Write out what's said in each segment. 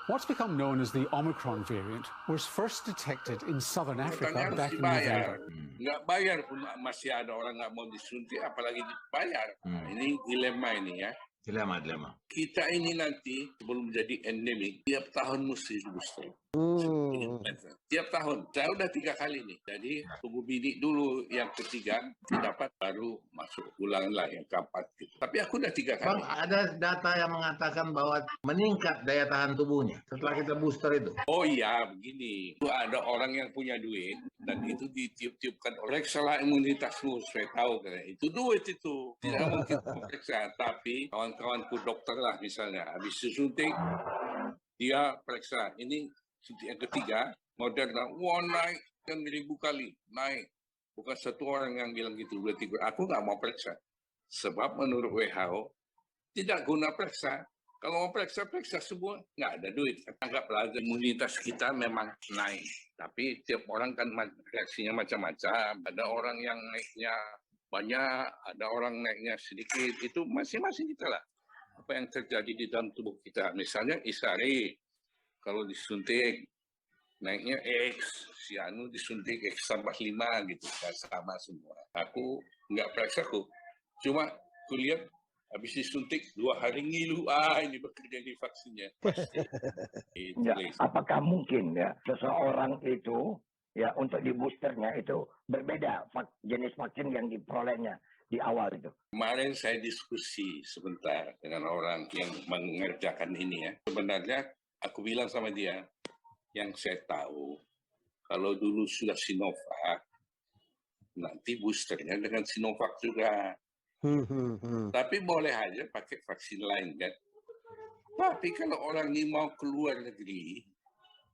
What's become known as the Omicron variant was first detected in southern Africa Katanya harus back in dibayar. November. Nggak bayar pun masih ada orang nggak mau disuntik, apalagi dibayar. Nah, ini dilema ini ya. Dilema. Kita ini nanti sebelum jadi endemik, tiap tahun mesti booster. Tiap tahun. Saya udah 3 kali nih. Jadi tunggu bidik dulu, yang ketiga dapat baru masuk ulang lah yang keempat. Gitu. Tapi aku udah 3 kali. Bang, ada data yang mengatakan bahwa meningkat daya tahan tubuhnya setelah kita booster itu. Oh iya, begini. Itu ada orang yang punya duit dan itu ditiup-tiupkan oleh salah imunitasmu. Saya tahu kan. Itu duit itu. Tidak mungkin periksa. Tapi kawan-kawanku dokter lah misalnya. Habis disuntik, dia periksa. Ini suntik yang ketiga, Moderna. Wah, naik kan 1000 kali. Naik. Bukan satu orang yang bilang gitu. Aku nggak mau periksa. Sebab menurut WHO, tidak guna periksa. Kalau mau periksa semua, nggak ada duit. Anggaplah imunitas kita memang naik. Tapi tiap orang kan reaksinya macam-macam. Ada orang yang naiknya banyak, ada orang naiknya sedikit. Itu masing-masing kita lah. Apa yang terjadi di dalam tubuh kita. Misalnya Isari, kalau disuntik, naiknya X. Si Anu disuntik X tambah 5 gitu. Nggak sama semua. Aku nggak periksa kok. Cuma kulihat habis disuntik 2 hari ngilu, ini bekerja di vaksinnya. Pasti. Ya, apakah mungkin ya seseorang itu ya untuk di boosternya itu berbeda jenis vaksin yang diperolehnya di awal itu? Kemarin saya diskusi sebentar dengan orang yang mengerjakan ini ya. Sebenarnya aku bilang sama dia, yang saya tahu kalau dulu sudah Sinovac, nanti boosternya dengan Sinovac juga. Tapi boleh aja pakai vaksin lain kan. Tapi kalau orang ini mau keluar negeri,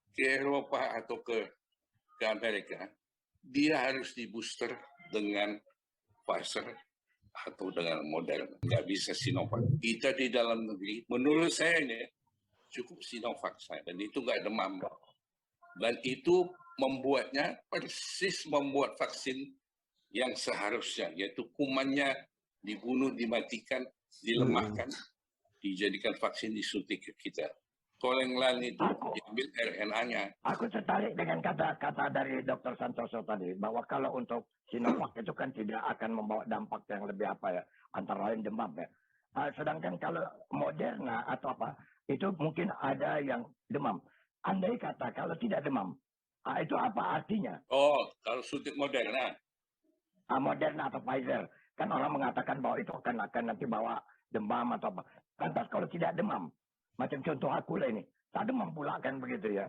ke Eropa atau ke Amerika, dia harus di booster dengan Pfizer atau dengan Moderna. Nggak bisa Sinovac. Kita di dalam negeri, menurut saya ini cukup Sinovac saya. Dan itu nggak demam. Dan itu membuatnya persis membuat vaksin yang seharusnya, yaitu kumannya dibunuh, dimatikan, dilemahkan, dijadikan vaksin disuntik ke kita. Kalau yang lain itu diambil RNA-nya. Aku tertarik dengan kata-kata dari Dr. Santoso tadi, bahwa kalau untuk Sinovac itu kan tidak akan membawa dampak yang lebih apa ya, antara lain demam ya. Sedangkan kalau Moderna atau apa, itu mungkin ada yang demam. Andai kata kalau tidak demam, itu apa artinya? Oh, kalau suntik Moderna. Moderna atau Pfizer. Kan orang mengatakan bahwa itu akan nanti bawa demam atau apa. Lantas kalau tidak demam, macam contoh aku lah ini, tak demam pula kan begitu ya.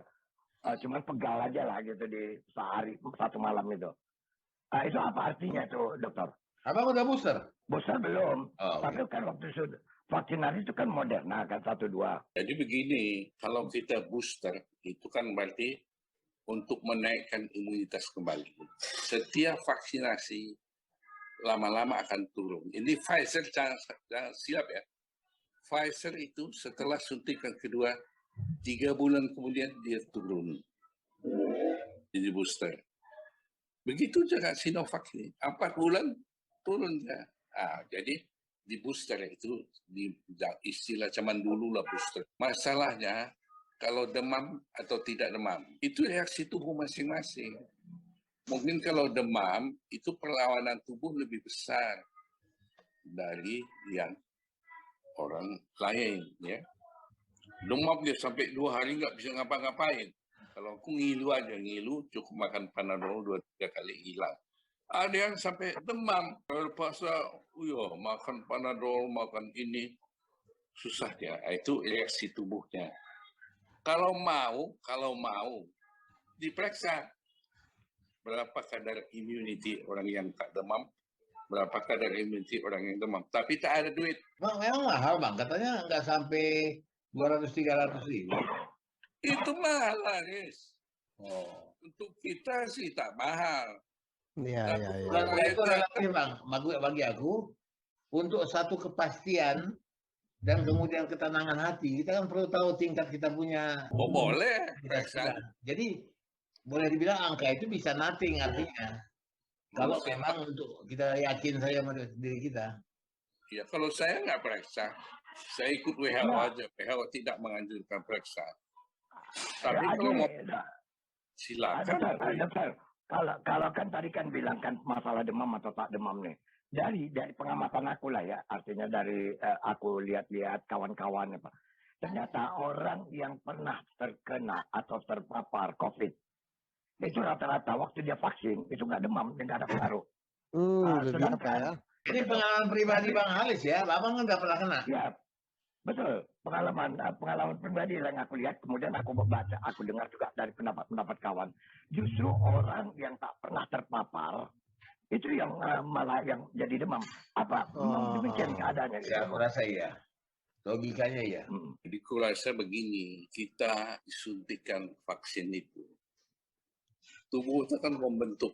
Cuman pegal aja lah gitu di sehari, 1 malam itu. Itu apa artinya itu dokter? Abang udah booster? Booster belum. Oh, tapi kan waktu vaksinasi itu kan Moderna kan 1-2. Jadi begini, kalau kita booster, itu kan berarti untuk menaikkan imunitas kembali. Setiap vaksinasi lama-lama akan turun. Ini Pfizer, jangan silap ya. Pfizer itu setelah suntikan kedua, 3 bulan kemudian dia turun. Jadi booster. Begitu juga Sinovac ini. 4 bulan turun ya. Jadi di booster itu, di istilah zaman dulu lah booster. Masalahnya, kalau demam atau tidak demam, itu reaksi tubuh masing-masing. Mungkin kalau demam, itu perlawanan tubuh lebih besar dari yang orang lain. Ya. Demam dia sampai 2 hari nggak bisa ngapa-ngapain. Kalau aku ngilu aja, cukup makan Panadol 2-3 kali hilang. Ada yang sampai demam. Terpaksa, makan Panadol, makan ini. Susah dia. Itu reaksi tubuhnya. Kalau mau, diperiksa. Berapa kadar immunity orang yang tak demam, berapa kadar immunity orang yang demam. Tapi tak ada duit. Memang mahal bang, katanya nggak sampai 200-300 ribu. Itu mahal lah, Riz. Untuk kita sih tak mahal. Iya. Itu relatif bang, bagi aku, untuk satu kepastian dan kemudian ketenangan hati, kita kan perlu tahu tingkat kita punya. Oh boleh. Jadi boleh dibilang angka itu bisa nothing artinya. Kalau memang untuk kita yakin saya sama diri kita. Ya kalau saya nggak periksa, saya ikut WHO aja. WHO tidak menganjurkan periksa. Tapi Ya, kalau mau gini, silakan. dokter, kalau kan tadi kan bilang kan masalah demam atau tak demam nih. Dari pengamatan aku lah ya, artinya dari aku lihat-lihat kawan-kawan apa. Ternyata orang yang pernah terkena atau terpapar COVID itu rata-rata waktu dia vaksin itu nggak demam, dia nggak ada pengaruh. Lebih apa ya? Ini pengalaman pribadi Bang Halis ya, Abang kan nggak pernah kena. Ya, betul. Pengalaman pribadi yang aku lihat, kemudian aku baca, aku dengar juga dari pendapat kawan. Justru orang yang tak pernah terpapar itu yang malah yang jadi demam. Apa memang demikian keadaannya? Ya, aku rasa iya. Logikanya iya. Jadi kurasa begini, kita disuntikan vaksin itu, tubuh itu kan membentuk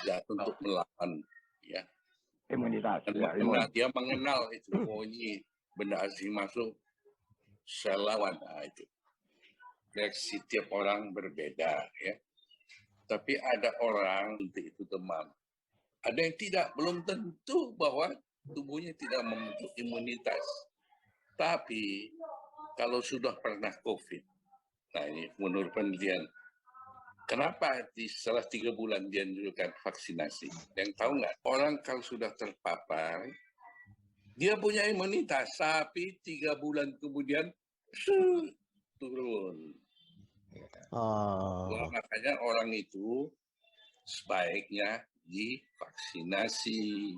ya untuk melawan ya. Imunitas. Dan Ya, dia mengenal itu, oh ini benda asing masuk, saya lawan. Nah, itu reaksi tiap orang berbeda ya. Tapi ada orang itu demam, ada yang tidak, belum tentu bahwa tubuhnya tidak membentuk imunitas. Tapi kalau sudah pernah COVID, nah ini menurut penelitian, kenapa setelah 3 bulan dia menunjukkan vaksinasi? Yang tahu nggak? Orang kalau sudah terpapar, dia punya imunitas, tapi 3 bulan kemudian turun. Nah, makanya orang itu sebaiknya divaksinasi.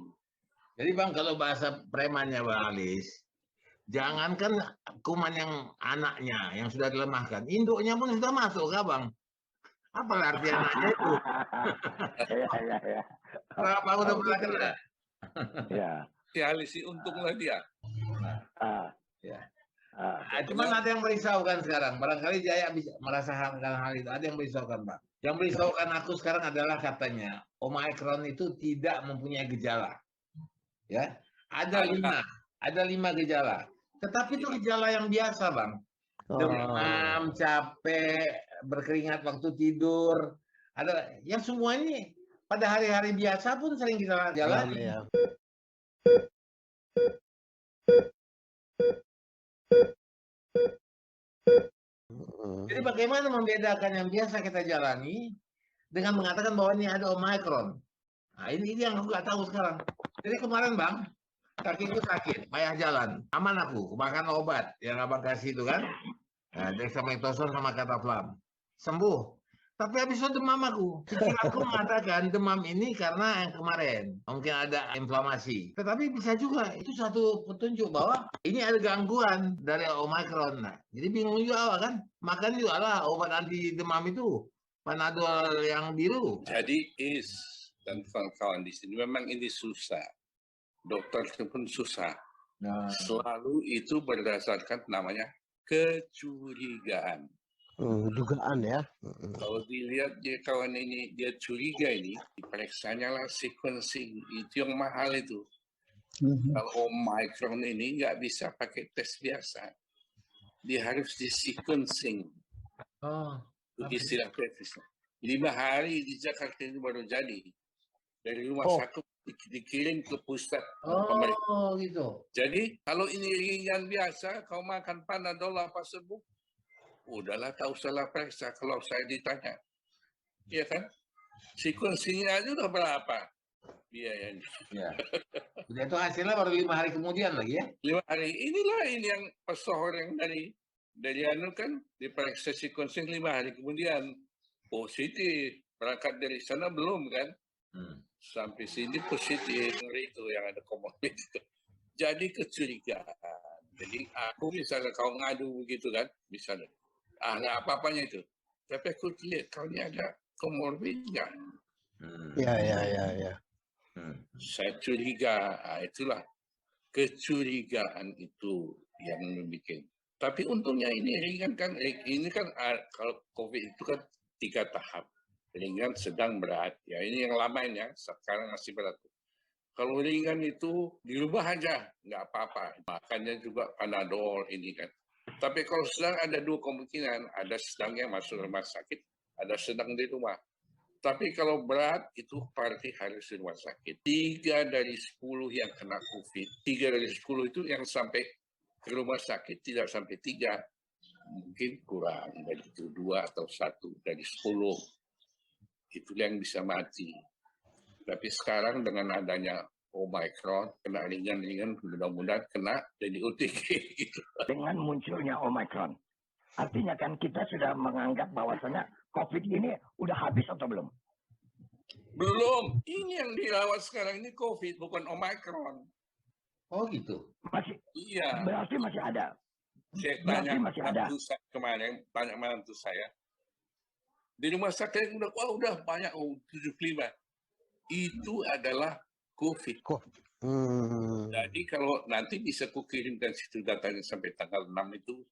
Jadi Bang, kalau bahasa premannya Bang Halis, jangankan kuman yang anaknya yang sudah dilemahkan, induknya pun sudah masuk kah Bang? Apa arti anaknya itu? Ya. Berapa udah pernah kena? Ya. Si Halisi untunglah dia. Ya. Cuman ada yang merisaukan sekarang. Barangkali Jaya bisa merasakan hal itu. Ada yang merisaukan, Pak. Yang merisaukan aku sekarang adalah katanya Omicron itu tidak mempunyai gejala. Ya, ada 5 gejala. Tetapi itu gejala yang biasa, Bang. Demam, capek, berkeringat waktu tidur. Ada yang semua ini pada hari-hari biasa pun sering kita jalani. Ya. Jadi bagaimana membedakan yang biasa kita jalani dengan mengatakan bahwa ini ada Omicron? Nah, ini yang aku nggak tahu sekarang. Jadi kemarin Bang, kakiku sakit, payah jalan. Aman aku, makan obat yang abang kasih itu kan. Nah, dexamethasone sama kataplam. Sembuh. Tapi habis itu demam aku. Pikiranku mengatakan demam ini karena yang kemarin. Mungkin ada inflamasi. Tetapi bisa juga. Itu satu petunjuk bahwa ini ada gangguan dari Omicron. Nah, jadi bingung juga awak kan. Makan juga lah obat anti demam itu. Panadol yang biru. Jadi dan kawan-kawan di sini memang ini susah. Dokter itu pun susah. Nah. Selalu itu berdasarkan namanya kecurigaan. Dugaan ya. Kalau dilihat dia kawan ini, dia curiga ini, diperiksanya lah sequencing. Itu yang mahal itu. Kalau Omicron ini nggak bisa pakai tes biasa. Dia harus di sequencing. Itu istilah teknisnya. 5 hari di Jakarta ini baru jadi. Dari rumah sakit dikirim ke pusat pemerintah. Gitu. Jadi kalau ini ringan biasa, kau makan Panadol apa sembuh, udahlah tak usahlah periksa kalau saya ditanya. Iya kan? Sequencingnya aja udah berapa biayanya. Ya. Udah itu hasilnya baru 5 hari kemudian lagi ya? 5 hari. Inilah ini yang pesohor yang dari anu kan diperiksa sequencing 5 hari kemudian positif. Berangkat dari sana belum kan? Sampai sini positif itu yang ada komorbid itu. Jadi kecurigaan. Jadi aku misalnya kau ngadu begitu kan, misalnya, nggak apa-apanya itu. Tapi aku lihat kau ini ada komorbid nggak? Ya. Saya curiga, itulah kecurigaan itu yang membuat. Tapi untungnya ini ringan kan, ini kan kalau COVID itu kan 3 tahap. Ringan, sedang, berat. Ya ini yang lama ini ya, sekarang masih berat. Kalau ringan itu dirubah aja, nggak apa-apa. Makanya juga Panadol ini kan. Tapi kalau sedang ada 2 kemungkinan, ada sedangnya masuk rumah sakit, ada sedang di rumah. Tapi kalau berat itu pasti harus di rumah sakit. 3 dari 10 yang kena COVID, 3 dari 10 itu yang sampai ke rumah sakit tidak sampai 3. mungkin kurang dari itu 2 atau 1 dari 10. Itu yang bisa mati. Tapi sekarang dengan adanya Omicron, kena ringan-ringan, mudah-mudahan kena jadi OTG gitu. Dengan munculnya Omicron, artinya kan kita sudah menganggap bahwasanya COVID ini udah habis atau belum? Belum. Ini yang dirawat sekarang ini COVID, bukan Omicron. Oh gitu. Masih, Iya. berarti masih ada. Saya Berarti tanya masih ada. mantu saya kemarin, tanya mantu saya. Di rumah sakit udah banyak 75. Itu adalah COVID. Jadi kalau nanti bisa kukirimkan situ datanya sampai tanggal 6 itu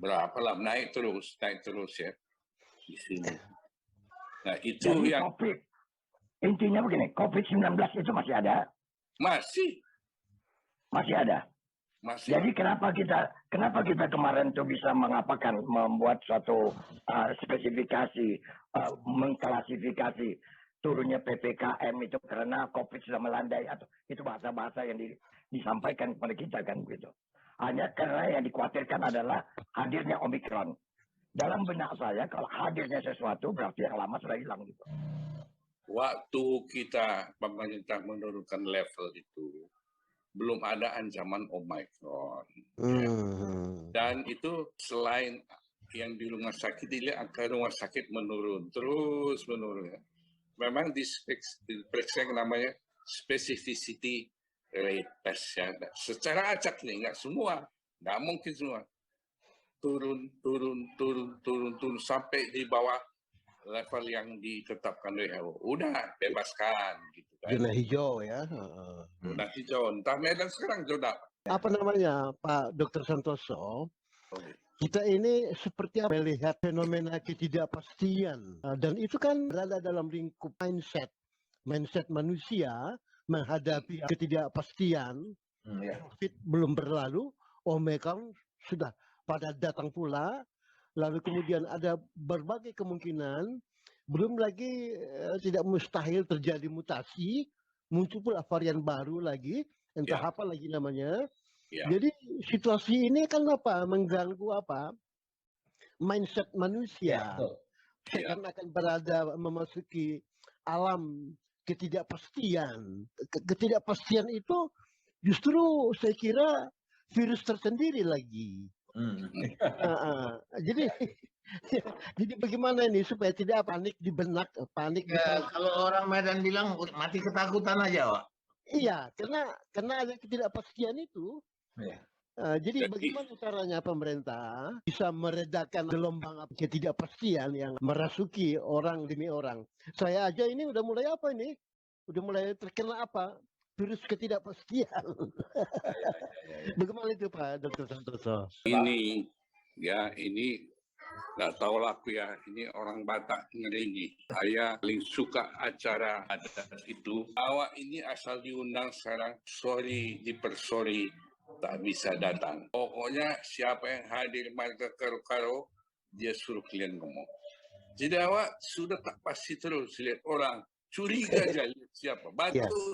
berapa lah, naik terus ya di sini. Nah itu Jadi yang COVID, intinya begini, COVID-19 itu masih ada. Masih ada. masih Jadi kenapa kita kemarin tuh bisa membuat suatu spesifikasi, mengklasifikasi turunnya PPKM itu karena COVID sudah melandai, atau itu bahasa-bahasa yang disampaikan kepada kita kan begitu. Hanya karena yang dikhawatirkan adalah hadirnya Omicron. Dalam benak saya kalau hadirnya sesuatu berarti yang lama sudah hilang gitu. waktu kita pemerintah menurunkan level itu belum ada ancaman Omicron. Ya. Dan itu selain yang di rumah sakit, dilihat angka rumah sakit terus menurun. Ya. Memang diperiksa yang namanya specificity rate test. Ya. Secara acak nih, nggak mungkin semua. Turun sampai di bawah level yang ditetapkan WHO. Udah, bebaskan. Gitu kan. Zona hijau ya. Zona hijau. Entah Medan sekarang zona. Apa namanya, Pak Dr. Santoso? Kita ini seperti melihat fenomena ketidakpastian. Dan itu kan berada dalam lingkup mindset manusia menghadapi ketidakpastian. COVID belum berlalu, Omicron sudah pada datang pula. Lalu kemudian ada berbagai kemungkinan, belum lagi tidak mustahil terjadi mutasi, muncul pula varian baru lagi, entah apa lagi namanya. Jadi situasi ini kan mengganggu mindset manusia. Karena akan memasuki alam ketidakpastian. Ketidakpastian itu justru saya kira virus tersendiri lagi. Jadi bagaimana ini supaya tidak panik di benak, kalau orang Medan bilang mati ketakutan aja, Pak. Iya, karena ada ketidakpastian itu. Jadi bagaimana caranya pemerintah bisa meredakan gelombang ketidakpastian yang merasuki orang demi orang? Saya aja ini udah mulai Udah mulai terkena virus ketidakpastian. Bagaimana itu Pak Dr. Santoso? Ini nggak tahu lah aku ya. Ini orang Batak ngeri. Saya paling suka acara adat itu. Awak ini asal diundang sekarang, dipersori tak bisa datang. Pokoknya siapa yang hadir marga karo-karo, dia suruh kalian ngomong. Jadi awak sudah tak pasti terus lihat orang. Curiga aja lihat siapa. Batu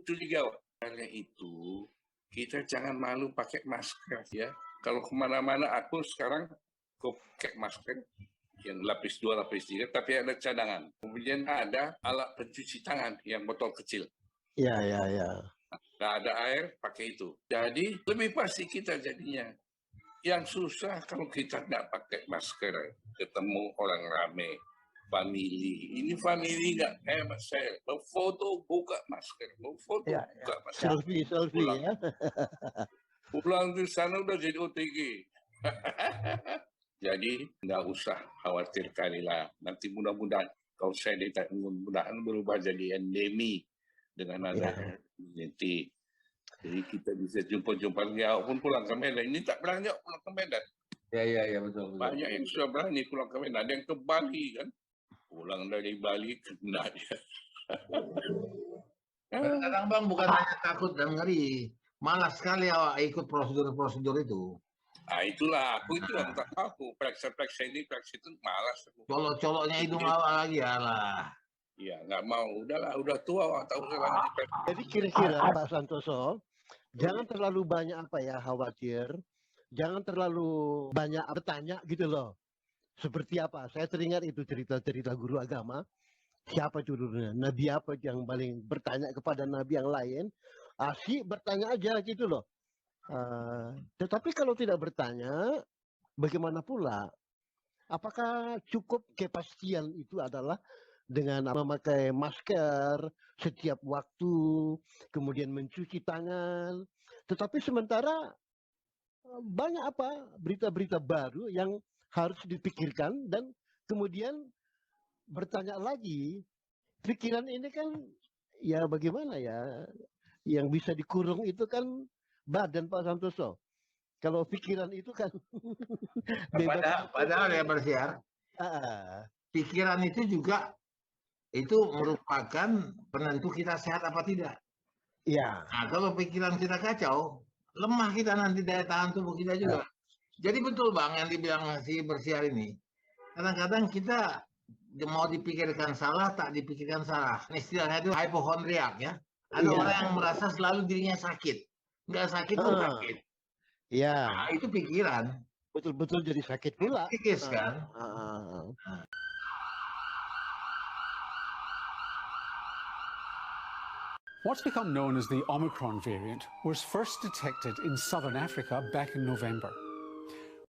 curiga. Karena itu kita jangan malu pakai masker ya. Kalau kemana-mana aku sekarang pakai masker yang lapis 2, lapis 3, tapi ada cadangan. Kemudian ada alat pencuci tangan yang botol kecil. Ya. Nggak ada air, pakai itu. Jadi lebih pasti kita jadinya. Yang susah kalau kita nggak pakai masker, ketemu orang rame. Family, ini family nggak kayak saya. Mau foto buka masker, buka masker. Selfie ya. Pulang di sana udah jadi OTG. Jadi nggak usah khawatir kalilah. Nanti mudah-mudahan kalau saya mudah-mudahan berubah jadi endemi dengan ada community. Jadi kita bisa jumpa-jumpa lagi. Walaupun pulang ke Medan, ini tak berani pulang ke Medan. Ya betul. Banyak yang sudah berani pulang ke Medan. Ada yang ke Bali kan. Pulang dari Bali kena dia. Kadang Bang bukan hanya takut dan ngeri, malas sekali awak ikut prosedur-prosedur itu. Nah itulah, aku itu yang tak tahu. Periksa ini, periksa itu malas. Colok-coloknya hidung awak lagi, alah. Iya, nggak mau. Udahlah, udah tua awak tahu sekarang. Jadi kira-kira Pak Santoso, jangan terlalu banyak khawatir. jangan terlalu banyak bertanya gitu loh. Seperti apa? Saya teringat itu cerita-cerita guru agama. Siapa judulnya? Nabi apa yang paling bertanya kepada nabi yang lain? Asyik bertanya aja gitu loh. Tetapi kalau tidak bertanya, bagaimana pula? Apakah cukup kepastian itu adalah dengan memakai masker setiap waktu, kemudian mencuci tangan. Tetapi sementara banyak berita-berita baru yang harus dipikirkan dan kemudian bertanya lagi. Pikiran ini kan ya bagaimana ya? Yang bisa dikurung itu kan badan Pak Santoso. Kalau pikiran itu kan padahal ya bersiar. Pikiran itu juga merupakan penentu kita sehat apa tidak. Iya. Nah, kalau pikiran kita kacau, lemah kita nanti daya tahan tubuh kita juga. Jadi betul Bang yang dibilang si bersiar ini. Kadang-kadang kita mau dipikirkan salah, tak dipikirkan salah. Istilahnya itu hipohondriak ya. Ada orang yang merasa selalu dirinya sakit. Nggak sakit pun sakit. Iya. Nah, itu pikiran. Betul-betul jadi sakit pula. Psikis kan. What's become known as the Omicron variant was first detected in southern Africa back in November.